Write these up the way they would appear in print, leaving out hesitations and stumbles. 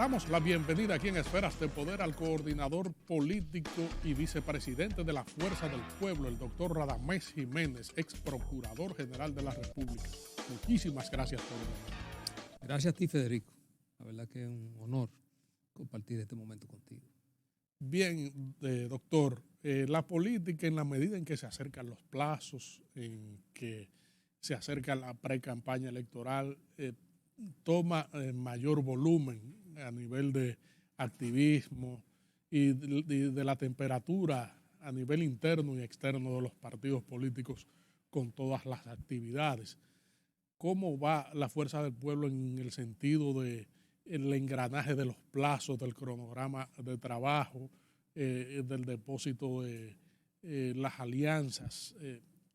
Damos la bienvenida aquí en Esferas de Poder al coordinador político y vicepresidente de la Fuerza del Pueblo, el doctor Radamés Jiménez, ex procurador general de la República. Muchísimas gracias por venir. Gracias a ti, Federico. La verdad que es un honor compartir este momento contigo. Bien, doctor, la política, en la medida en que se acercan los plazos, en que se acerca la pre-campaña electoral, toma mayor volumen a nivel de activismo y de la temperatura a nivel interno y externo de los partidos políticos con todas las actividades. ¿Cómo va la Fuerza del Pueblo en el sentido de el engranaje de los plazos, del cronograma de trabajo, del depósito de las alianzas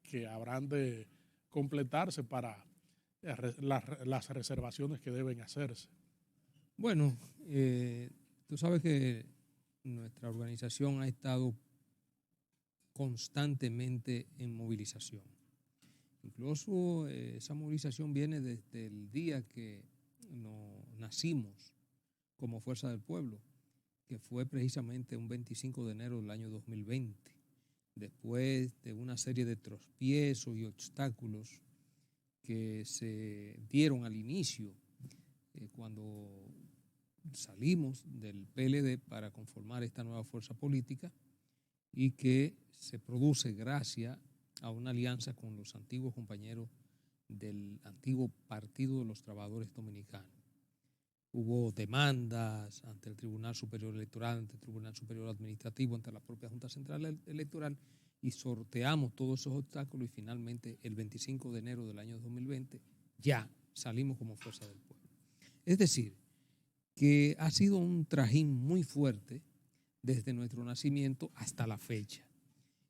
que habrán de completarse para las reservaciones que deben hacerse? Bueno, tú sabes que nuestra organización ha estado constantemente en movilización. Incluso esa movilización viene desde el día que nacimos como Fuerza del Pueblo, que fue precisamente un 25 de enero del año 2020, después de una serie de tropiezos y obstáculos que se dieron al inicio cuando salimos del PLD para conformar esta nueva fuerza política y que se produce gracias a una alianza con los antiguos compañeros del antiguo Partido de los Trabajadores Dominicanos. Hubo demandas ante el Tribunal Superior Electoral, ante el Tribunal Superior Administrativo, ante la propia Junta Central Electoral, y sorteamos todos esos obstáculos y finalmente el 25 de enero del año 2020 ya salimos como Fuerza del Pueblo. Es decir, que ha sido un trajín muy fuerte desde nuestro nacimiento hasta la fecha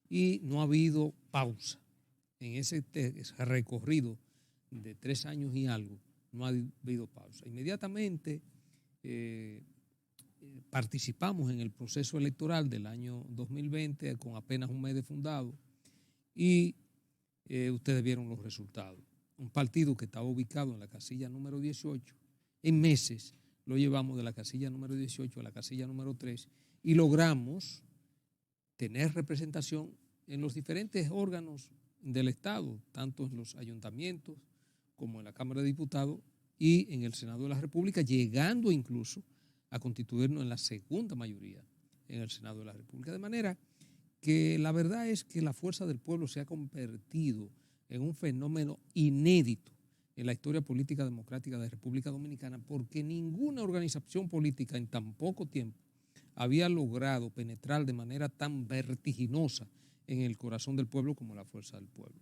y no ha habido pausa. En ese recorrido de 3 años y algo no ha habido pausa. Inmediatamente participamos en el proceso electoral del año 2020 con apenas un mes de fundado y ustedes vieron los resultados. Un partido que estaba ubicado en la casilla número 18, en meses lo llevamos de la casilla número 18 a la casilla número 3 y logramos tener representación en los diferentes órganos del Estado, tanto en los ayuntamientos como en la Cámara de Diputados y en el Senado de la República, llegando incluso a constituirnos en la segunda mayoría en el Senado de la República. De manera que la verdad es que la Fuerza del Pueblo se ha convertido en un fenómeno inédito en la historia política democrática de República Dominicana, porque ninguna organización política en tan poco tiempo había logrado penetrar de manera tan vertiginosa en el corazón del pueblo como la Fuerza del Pueblo.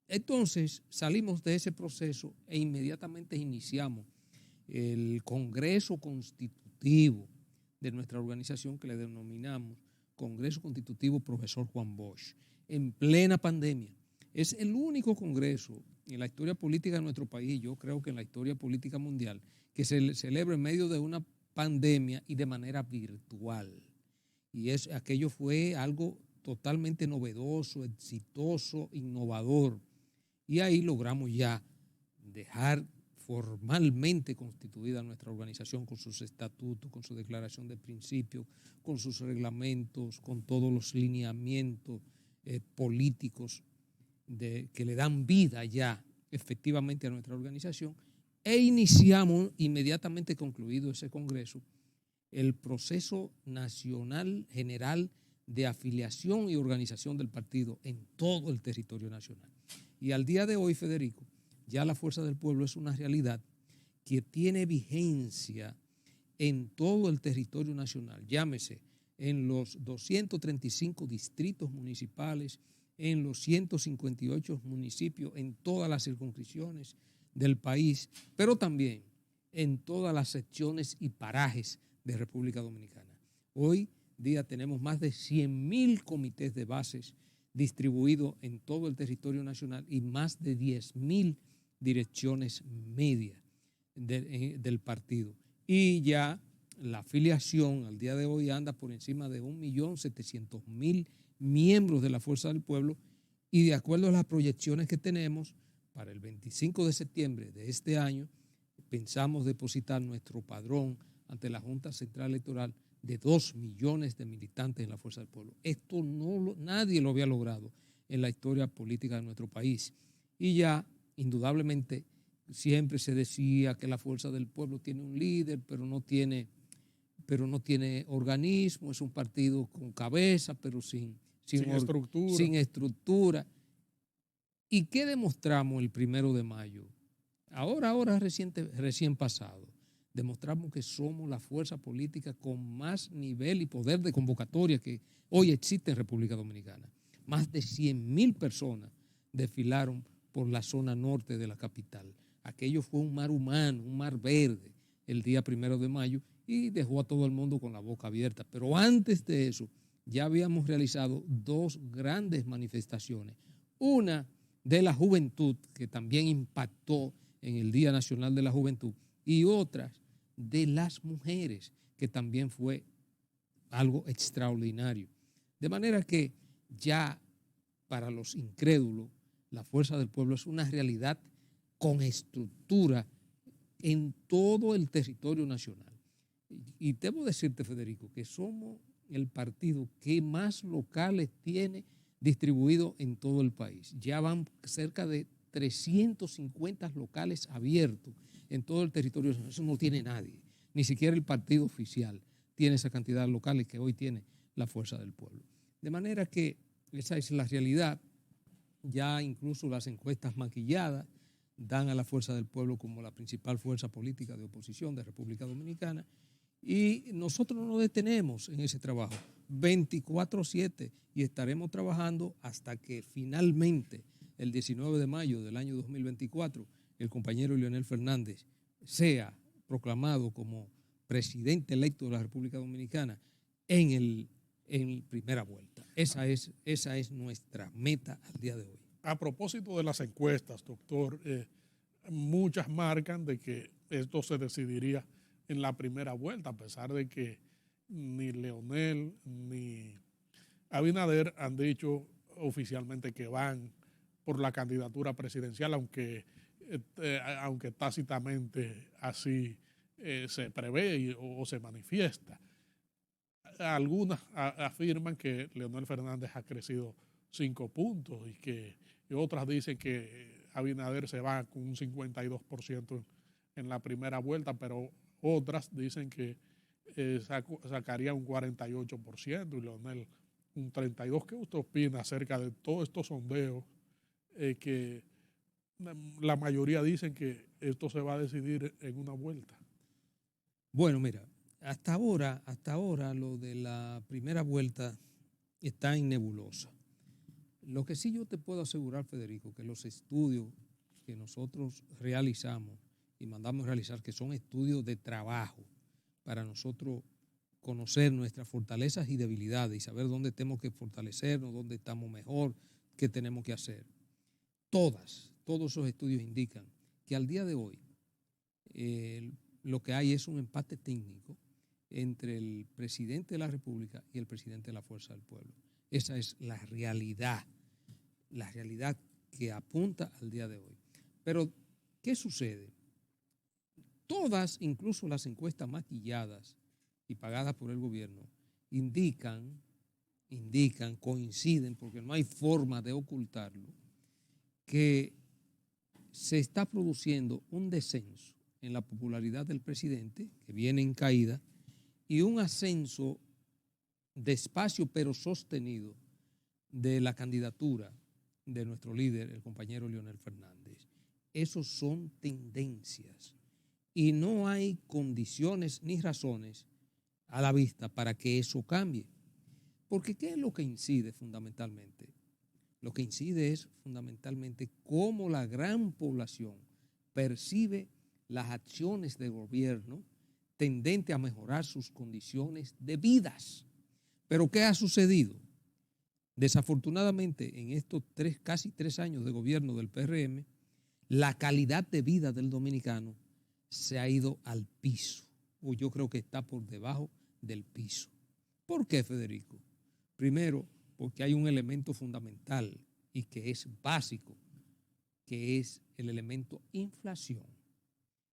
Entonces salimos de ese proceso e inmediatamente iniciamos el Congreso Constitutivo de nuestra organización, que le denominamos Congreso Constitutivo Profesor Juan Bosch, en plena pandemia. Es el único congreso en la historia política de nuestro país, yo creo que en la historia política mundial, que se celebra en medio de una pandemia y de manera virtual. Y aquello fue algo totalmente novedoso, exitoso, innovador. Y ahí logramos ya dejar formalmente constituida nuestra organización con sus estatutos, con su declaración de principios, con sus reglamentos, con todos los lineamientos políticos que le dan vida ya efectivamente a nuestra organización, e iniciamos inmediatamente concluido ese congreso el proceso nacional general de afiliación y organización del partido en todo el territorio nacional. Y al día de hoy, Federico, ya la Fuerza del Pueblo es una realidad que tiene vigencia en todo el territorio nacional, llámese en los 235 distritos municipales, en los 158 municipios, en todas las circunscripciones del país, pero también en todas las secciones y parajes de República Dominicana. Hoy día tenemos más de 100,000 comités de bases distribuidos en todo el territorio nacional y más de 10,000 direcciones medias del partido. Y ya la afiliación al día de hoy anda por encima de 1.700.000 miembros de la Fuerza del Pueblo, y de acuerdo a las proyecciones que tenemos para el 25 de septiembre de este año, pensamos depositar nuestro padrón ante la Junta Central Electoral de 2 millones de militantes en la Fuerza del Pueblo. Esto nadie lo había logrado en la historia política de nuestro país. Y ya, indudablemente, siempre se decía que la Fuerza del Pueblo tiene un líder, pero no tiene organismo, es un partido con cabeza, pero sin estructura. ¿Y qué demostramos el 1 de mayo? Ahora recién pasado, demostramos que somos la fuerza política con más nivel y poder de convocatoria que hoy existe en República Dominicana. Más de 100,000 personas desfilaron por la zona norte de la capital. Aquello fue un mar humano, un mar verde, el día 1 de mayo, y dejó a todo el mundo con la boca abierta. Pero antes de eso, ya habíamos realizado 2 grandes manifestaciones. Una de la juventud, que también impactó en el Día Nacional de la Juventud, y otras de las mujeres, que también fue algo extraordinario. De manera que ya para los incrédulos, la Fuerza del Pueblo es una realidad con estructura en todo el territorio nacional. Y debo decirte, Federico, que somos el partido que más locales tiene distribuido en todo el país. Ya van cerca de 350 locales abiertos en todo el territorio. Eso no tiene nadie, ni siquiera el partido oficial tiene esa cantidad de locales que hoy tiene la Fuerza del Pueblo. De manera que esa es la realidad. Ya incluso las encuestas maquilladas dan a la Fuerza del Pueblo como la principal fuerza política de oposición de República Dominicana, y nosotros no nos detenemos en ese trabajo 24/7, y estaremos trabajando hasta que finalmente el 19 de mayo del año 2024 el compañero Leonel Fernández sea proclamado como presidente electo de la República Dominicana en primera vuelta. Esa es nuestra meta al día de hoy. A propósito de las encuestas, doctor, muchas marcan de que esto se decidiría en la primera vuelta, a pesar de que ni Leonel ni Abinader han dicho oficialmente que van por la candidatura presidencial, aunque tácitamente así se prevé o se manifiesta. Algunas afirman que Leonel Fernández ha crecido 5 puntos y otras dicen que Abinader se va con un 52% en la primera vuelta, pero otras dicen que sacaría un 48% y Leonel un 32%. ¿Qué usted opina acerca de todos estos sondeos que la mayoría dicen que esto se va a decidir en una vuelta? Bueno, mira, hasta ahora lo de la primera vuelta está en nebulosa. Lo que sí yo te puedo asegurar, Federico, que los estudios que nosotros realizamos y mandamos realizar, que son estudios de trabajo para nosotros conocer nuestras fortalezas y debilidades y saber dónde tenemos que fortalecernos, dónde estamos mejor, qué tenemos que hacer. Todos esos estudios indican que al día de hoy lo que hay es un empate técnico entre el presidente de la República y el presidente de la Fuerza del Pueblo. Esa es la realidad que apunta al día de hoy. Pero, ¿qué sucede? Todas, incluso las encuestas maquilladas y pagadas por el gobierno, coinciden, porque no hay forma de ocultarlo, que se está produciendo un descenso en la popularidad del presidente, que viene en caída, y un ascenso despacio pero sostenido de la candidatura de nuestro líder, el compañero Leonel Fernández. Esos son tendencias y no hay condiciones ni razones a la vista para que eso cambie. Porque ¿qué es lo que incide fundamentalmente? Lo que incide es fundamentalmente cómo la gran población percibe las acciones del gobierno tendente a mejorar sus condiciones de vidas. Pero ¿qué ha sucedido? Desafortunadamente, en estos casi 3 años de gobierno del PRM, la calidad de vida del dominicano se ha ido al piso, o yo creo que está por debajo del piso. ¿Por qué, Federico? Primero, porque hay un elemento fundamental y que es básico, que es el elemento inflación.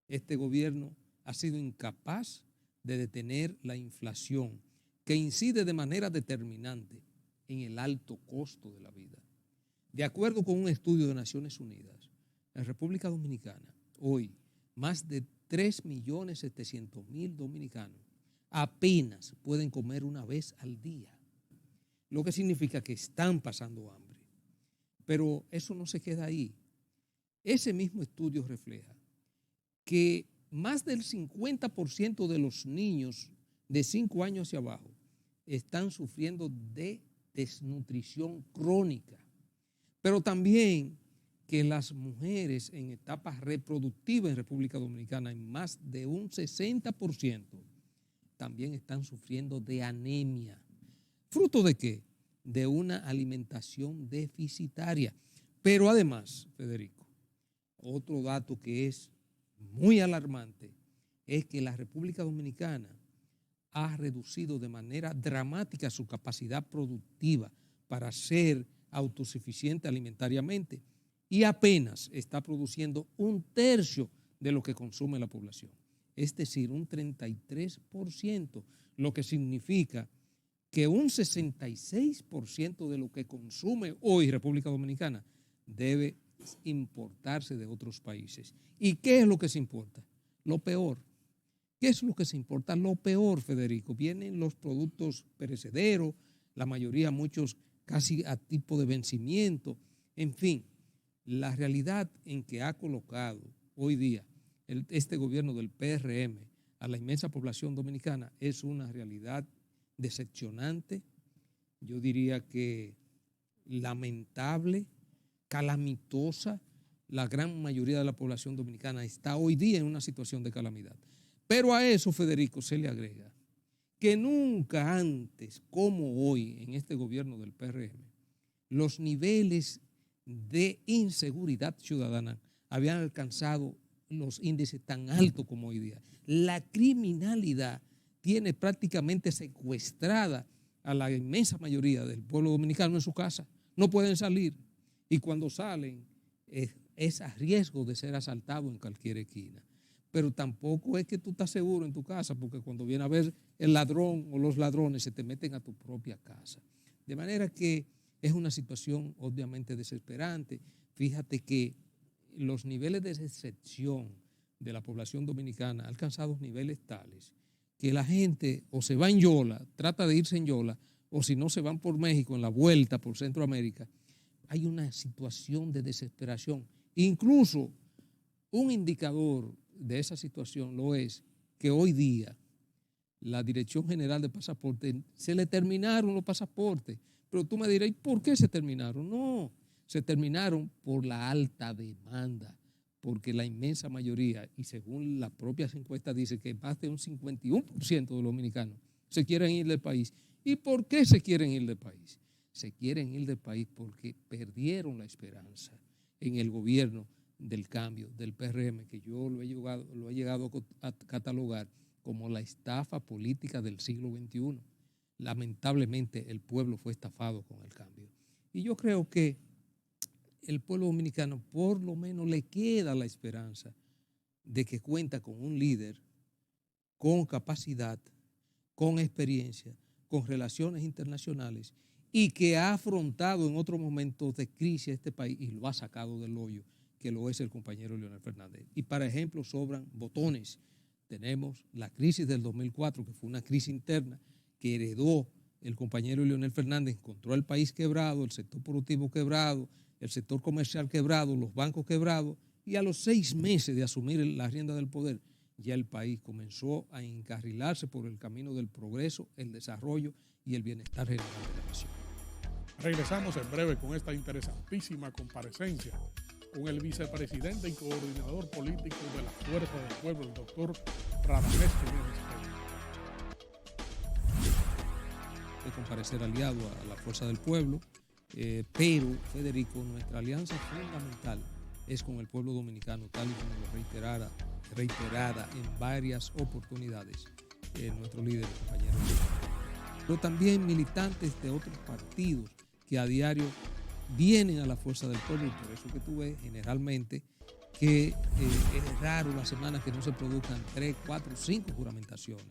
Este gobierno ha sido incapaz de detener la inflación, que incide de manera determinante en el alto costo de la vida. De acuerdo con un estudio de Naciones Unidas, en República Dominicana, hoy, más de 3.700.000 dominicanos apenas pueden comer una vez al día, lo que significa que están pasando hambre. Pero eso no se queda ahí. Ese mismo estudio refleja que más del 50% de los niños de 5 años hacia abajo están sufriendo de desnutrición crónica, pero también que las mujeres en etapas reproductivas en República Dominicana, en más de un 60%, también están sufriendo de anemia. ¿Fruto de qué? De una alimentación deficitaria. Pero además, Federico, otro dato que es muy alarmante es que la República Dominicana ha reducido de manera dramática su capacidad productiva para ser autosuficiente alimentariamente y apenas está produciendo 1/3 de lo que consume la población, es decir, un 33%, lo que significa que un 66% de lo que consume hoy República Dominicana debe importarse de otros países. ¿Y qué es lo que se importa? Lo peor. ¿Qué es lo que se importa? Lo peor, Federico. Vienen los productos perecederos, la mayoría, muchos casi a tipo de vencimiento. En fin, la realidad en que ha colocado hoy día este gobierno del PRM a la inmensa población dominicana es una realidad decepcionante, yo diría que lamentable, calamitosa. La gran mayoría de la población dominicana está hoy día en una situación de calamidad. Pero a eso, Federico, se le agrega que nunca antes, como hoy en este gobierno del PRM, los niveles de inseguridad ciudadana habían alcanzado los índices tan altos como hoy día. La criminalidad tiene prácticamente secuestrada a la inmensa mayoría del pueblo dominicano en su casa. No pueden salir y cuando salen es a riesgo de ser asaltado en cualquier esquina. Pero tampoco es que tú estás seguro en tu casa, porque cuando viene a ver el ladrón o los ladrones se te meten a tu propia casa. De manera que es una situación obviamente desesperante. Fíjate que los niveles de decepción de la población dominicana han alcanzado niveles tales que la gente o se va en Yola, trata de irse en Yola, o si no se van por México en la vuelta por Centroamérica. Hay una situación de desesperación. Incluso un indicador de esa situación lo es que hoy día la Dirección General de Pasaportes se le terminaron los pasaportes. Pero tú me dirás, ¿por qué se terminaron? No, se terminaron por la alta demanda, porque la inmensa mayoría, y según las propias encuestas dice que más de un 51% de los dominicanos se quieren ir del país. ¿Y por qué se quieren ir del país? Se quieren ir del país porque perdieron la esperanza en el gobierno del cambio, del PRM, que yo lo he llegado a catalogar como la estafa política del siglo XXI. Lamentablemente el pueblo fue estafado con el cambio. Y yo creo que el pueblo dominicano por lo menos le queda la esperanza de que cuenta con un líder con capacidad, con experiencia, con relaciones internacionales y que ha afrontado en otros momentos de crisis a este país y lo ha sacado del hoyo, que lo es el compañero Leonel Fernández. Y para ejemplo sobran botones. Tenemos la crisis del 2004, que fue una crisis interna que heredó el compañero Leonel Fernández, encontró el país quebrado, el sector productivo quebrado, el sector comercial quebrado, los bancos quebrados, y a los 6 meses de asumir la rienda del poder, ya el país comenzó a encarrilarse por el camino del progreso, el desarrollo y el bienestar general de la nación. Regresamos en breve con esta interesantísima comparecencia con el vicepresidente y coordinador político de la Fuerza del Pueblo, el doctor Radamés Jiménez. De comparecer aliado a la Fuerza del Pueblo, pero, Federico, nuestra alianza fundamental es con el pueblo dominicano, tal y como lo reiterada en varias oportunidades nuestro líder, el compañero. Pero también militantes de otros partidos que a diario vienen a la Fuerza del Pueblo, y por eso que tú ves generalmente que es raro las semanas que no se produzcan 3, 4, 5 juramentaciones.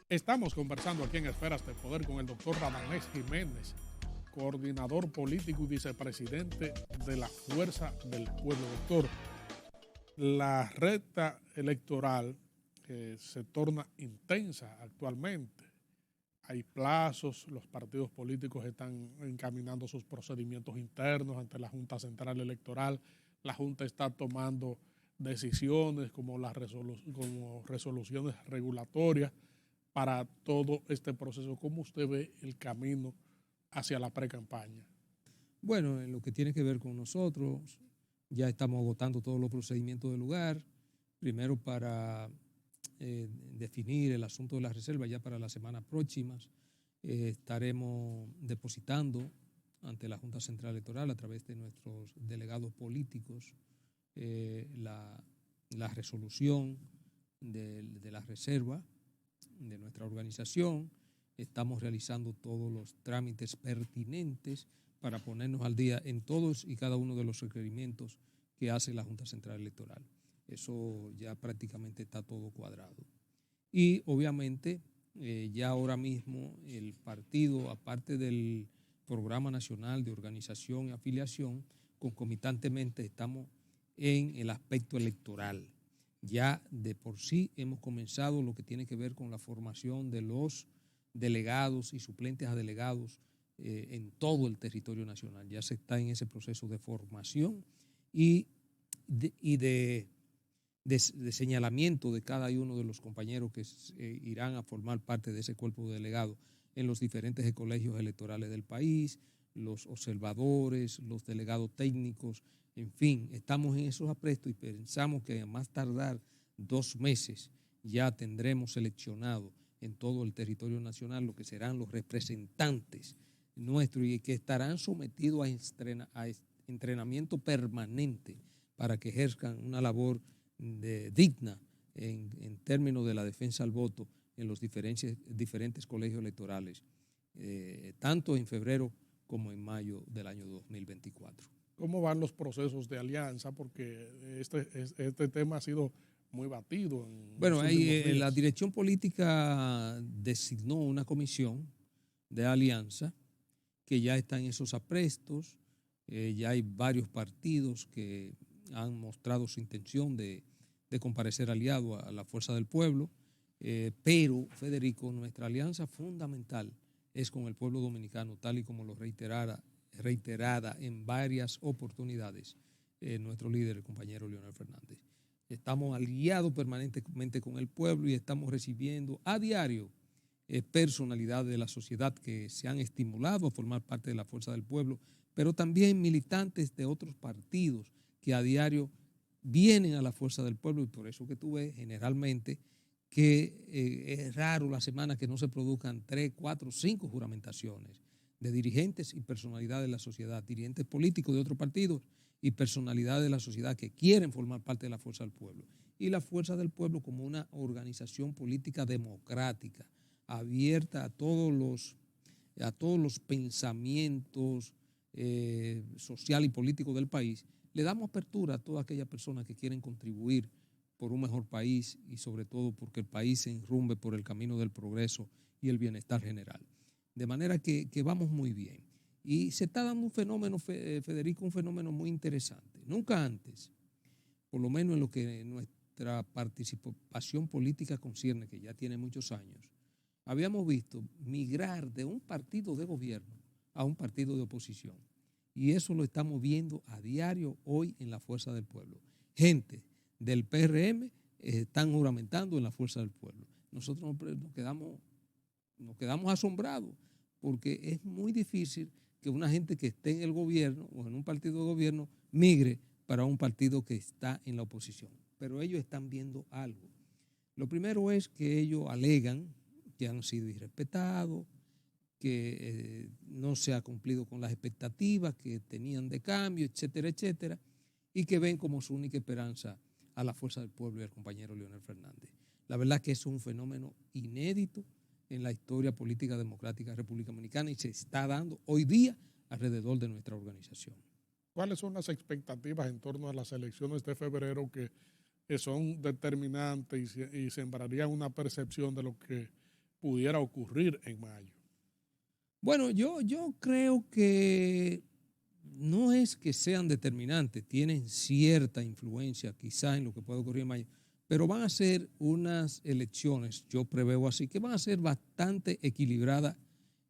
Estamos conversando aquí en Esferas de Poder con el doctor Radamés Jiménez, coordinador político y vicepresidente de la Fuerza del Pueblo. Doctor, la recta electoral se torna intensa actualmente. Hay plazos, los partidos políticos están encaminando sus procedimientos internos ante la Junta Central Electoral. La Junta está tomando decisiones como resoluciones regulatorias para todo este proceso. ¿Cómo usted ve el camino hacia la pre-campaña? Bueno, en lo que tiene que ver con nosotros, ya estamos agotando todos los procedimientos del lugar. Primero para definir el asunto de la reserva, ya para las semanas próximas estaremos depositando ante la Junta Central Electoral a través de nuestros delegados políticos la resolución de la reserva de nuestra organización. Estamos realizando todos los trámites pertinentes para ponernos al día en todos y cada uno de los requerimientos que hace la Junta Central Electoral. Eso ya prácticamente está todo cuadrado. Y obviamente ya ahora mismo el partido, aparte del Programa Nacional de Organización y Afiliación, concomitantemente estamos en el aspecto electoral. Ya de por sí hemos comenzado lo que tiene que ver con la formación de los delegados y suplentes a delegados en todo el territorio nacional. Ya se está en ese proceso de formación y de señalamiento de cada uno de los compañeros que irán a formar parte de ese cuerpo de delegados en los diferentes colegios electorales del país, los observadores, los delegados técnicos, en fin, estamos en esos aprestos y pensamos que a más tardar 2 meses ya tendremos seleccionado en todo el territorio nacional lo que serán los representantes nuestros y que estarán sometidos a entrenamiento permanente para que ejerzan una labor digna en términos de la defensa al voto en los diferentes colegios electorales, tanto en febrero como en mayo del año 2024. ¿Cómo van los procesos de alianza? Porque este tema ha sido muy batido. Bueno, la dirección política designó una comisión de alianza que ya está en esos aprestos. Ya hay varios partidos que han mostrado su intención de comparecer aliado a la Fuerza del Pueblo, pero, Federico, nuestra alianza fundamental es con el pueblo dominicano, tal y como lo reiterada en varias oportunidades nuestro líder, el compañero Leonel Fernández. Estamos aliados permanentemente con el pueblo y estamos recibiendo a diario personalidades de la sociedad que se han estimulado a formar parte de la Fuerza del Pueblo, pero también militantes de otros partidos que a diario vienen a la Fuerza del Pueblo, y por eso que tú ves generalmente que es raro la semana que no se produzcan 3, 4, 5 juramentaciones de dirigentes y personalidades de la sociedad, dirigentes políticos de otros partidos y personalidades de la sociedad que quieren formar parte de la Fuerza del Pueblo. Y la Fuerza del Pueblo como una organización política democrática, abierta a todos los pensamientos social y políticos del país, le damos apertura a todas aquellas personas que quieren contribuir por un mejor país y sobre todo porque el país se enrumbe por el camino del progreso y el bienestar general. De manera que vamos muy bien. Y se está dando un fenómeno, Federico, un fenómeno muy interesante. Nunca antes, por lo menos en lo que nuestra participación política concierne, que ya tiene muchos años, habíamos visto migrar de un partido de gobierno a un partido de oposición. Y eso lo estamos viendo a diario hoy en la Fuerza del Pueblo. Gente del PRM están juramentando en la Fuerza del Pueblo. Nosotros nos quedamos asombrados porque es muy difícil que una gente que esté en el gobierno o en un partido de gobierno migre para un partido que está en la oposición. Pero ellos están viendo algo. Lo primero es que ellos alegan que han sido irrespetados, que no se ha cumplido con las expectativas que tenían de cambio, etcétera, etcétera, y que ven como su única esperanza a la Fuerza del Pueblo y al compañero Leonel Fernández. La verdad que es un fenómeno inédito en la historia política democrática de la República Dominicana y se está dando hoy día alrededor de nuestra organización. ¿Cuáles son las expectativas en torno a las elecciones de febrero que son determinantes y sembrarían una percepción de lo que pudiera ocurrir en mayo? Bueno, yo creo que no es que sean determinantes, tienen cierta influencia quizá en lo que puede ocurrir en mayo, pero van a ser unas elecciones, yo preveo así, que van a ser bastante equilibradas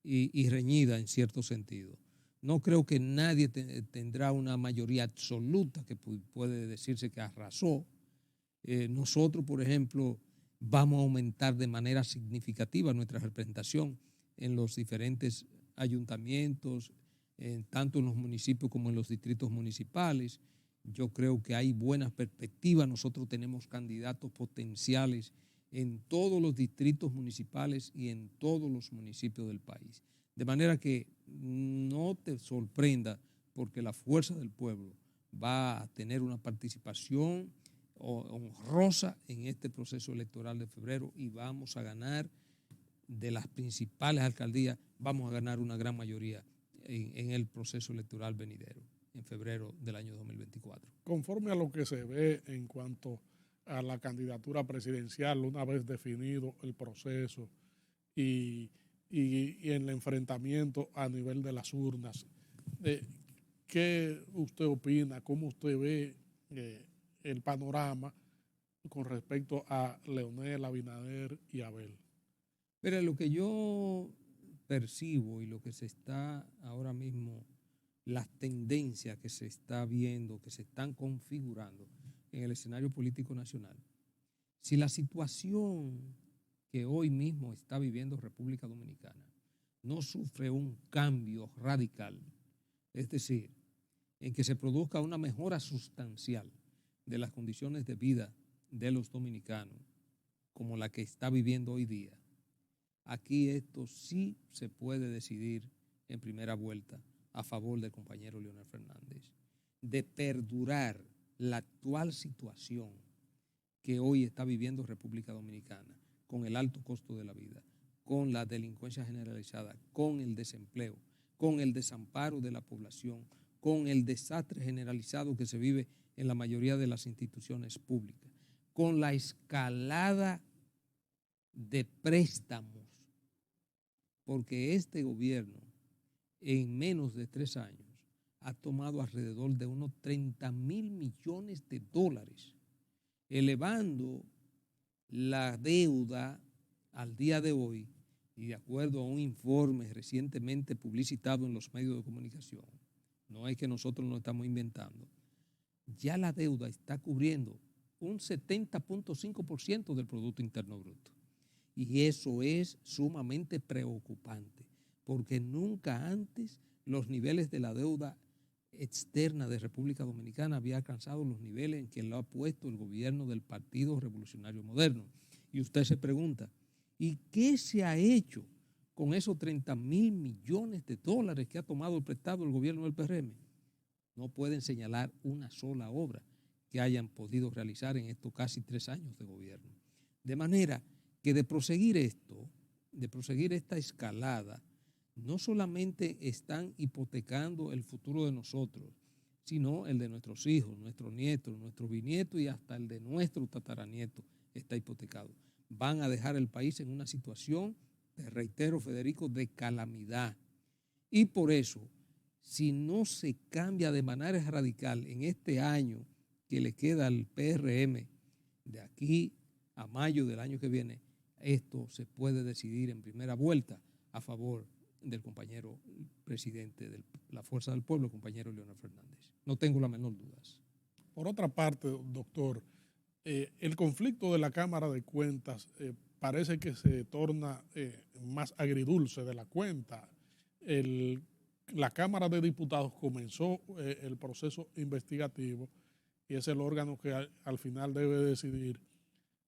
y reñidas en cierto sentido. No creo que nadie tendrá una mayoría absoluta que puede decirse que arrasó. Nosotros, por ejemplo, vamos a aumentar de manera significativa nuestra representación en los diferentes ayuntamientos, tanto en los municipios como en los distritos municipales. Yo creo que hay buenas perspectivas. Nosotros tenemos candidatos potenciales en todos los distritos municipales y en todos los municipios del país. De manera que no te sorprenda porque la Fuerza del Pueblo va a tener una participación honrosa en este proceso electoral de febrero y vamos a ganar de las principales alcaldías, vamos a ganar una gran mayoría en el proceso electoral venidero en febrero del año 2024. Conforme a lo que se ve en cuanto a la candidatura presidencial, una vez definido el proceso y en el enfrentamiento a nivel de las urnas, ¿qué usted opina? ¿Cómo usted ve el panorama con respecto a Leonel, Abinader y Abel? Pero lo que yo percibo y lo que se está ahora mismo, las tendencias que se está viendo, que se están configurando en el escenario político nacional, si la situación que hoy mismo está viviendo República Dominicana no sufre un cambio radical, es decir, en que se produzca una mejora sustancial de las condiciones de vida de los dominicanos, como la que está viviendo hoy día, aquí esto sí se puede decidir en primera vuelta a favor del compañero Leonel Fernández, de perdurar la actual situación que hoy está viviendo República Dominicana, con el alto costo de la vida, con la delincuencia generalizada, con el desempleo, con el desamparo de la población, con el desastre generalizado que se vive en la mayoría de las instituciones públicas, con la escalada de préstamos, porque este gobierno en menos de 3 años ha tomado alrededor de unos 30,000 millones de dólares, elevando la deuda al día de hoy, y de acuerdo a un informe recientemente publicitado en los medios de comunicación, no es que nosotros nos estamos inventando, ya la deuda está cubriendo un 70.5% del Producto Interno Bruto. Y eso es sumamente preocupante, porque nunca antes los niveles de la deuda externa de República Dominicana había alcanzado los niveles en que lo ha puesto el gobierno del Partido Revolucionario Moderno. Y usted se pregunta, ¿y qué se ha hecho con esos 30,000 millones de dólares que ha tomado el prestado el gobierno del PRM? No pueden señalar una sola obra que hayan podido realizar en estos casi 3 años de gobierno. De manera que de proseguir esta escalada, no solamente están hipotecando el futuro de nosotros, sino el de nuestros hijos, nuestros nietos, nuestros bisnietos y hasta el de nuestro tataranieto está hipotecado. Van a dejar el país en una situación, te reitero, Federico, de calamidad. Y por eso, si no se cambia de manera radical en este año que le queda al PRM de aquí a mayo del año que viene, esto se puede decidir en primera vuelta a favor del compañero presidente de la Fuerza del Pueblo, el compañero Leonel Fernández. No tengo la menor duda. Por otra parte, doctor, el conflicto de la Cámara de Cuentas parece que se torna más agridulce de la cuenta. La Cámara de Diputados comenzó el proceso investigativo y es el órgano que al final debe decidir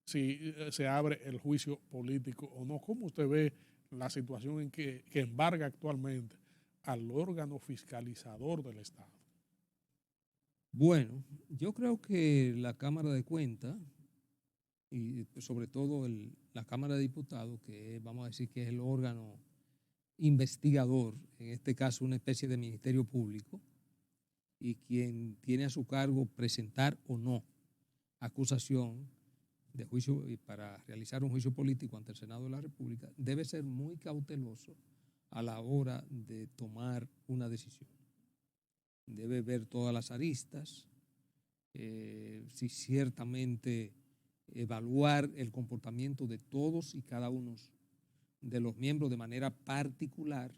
si se abre el juicio político o no. ¿Cómo usted ve la situación en que embarga actualmente al órgano fiscalizador del Estado? Bueno, yo creo que la Cámara de Cuentas y sobre todo la Cámara de Diputados, que vamos a decir que es el órgano investigador, en este caso una especie de ministerio público, y quien tiene a su cargo presentar o no acusación de juicio y para realizar un juicio político ante el Senado de la República, debe ser muy cauteloso a la hora de tomar una decisión. Debe ver todas las aristas, si ciertamente evaluar el comportamiento de todos y cada uno de los miembros de manera particular,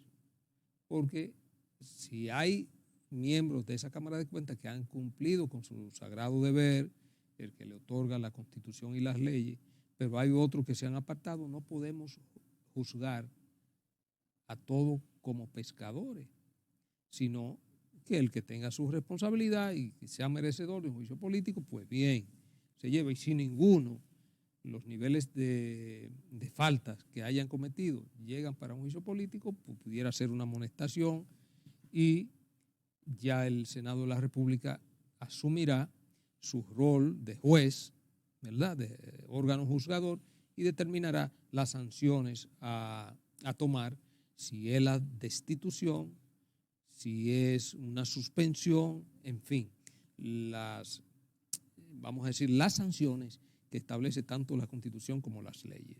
porque si hay miembros de esa Cámara de Cuentas que han cumplido con su sagrado deber, el que le otorga la Constitución y las leyes, pero hay otros que se han apartado, no podemos juzgar a todos como pescadores, sino que el que tenga su responsabilidad y que sea merecedor de un juicio político, pues bien, se lleva. Y si ninguno, los niveles de faltas que hayan cometido llegan para un juicio político, pues pudiera ser una amonestación y ya el Senado de la República asumirá su rol de juez, ¿verdad?, de órgano juzgador, y determinará las sanciones a tomar, si es la destitución, si es una suspensión, en fin, vamos a decir, las sanciones que establece tanto la Constitución como las leyes.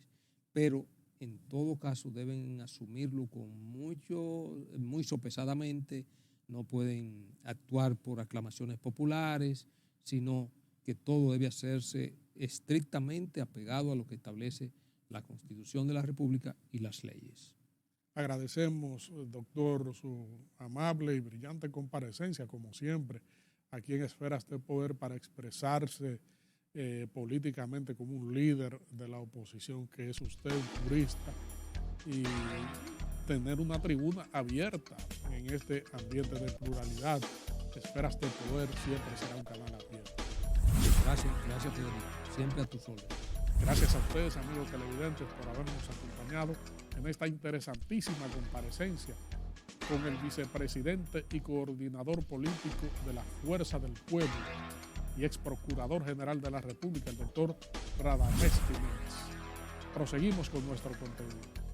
Pero en todo caso deben asumirlo con muy sopesadamente, no pueden actuar por aclamaciones populares, sino que todo debe hacerse estrictamente apegado a lo que establece la Constitución de la República y las leyes. Agradecemos, doctor, su amable y brillante comparecencia, como siempre, aquí en Esferas de Poder para expresarse políticamente como un líder de la oposición que es usted, un jurista, y tener una tribuna abierta en este ambiente de pluralidad. Esferas de Poder siempre será un canal abierto. Gracias Federico, siempre a tus órdenes. Gracias a ustedes, amigos televidentes, por habernos acompañado en esta interesantísima comparecencia con el vicepresidente y coordinador político de la Fuerza del Pueblo y ex procurador general de la República, el doctor Radamés Jiménez. Proseguimos con nuestro contenido.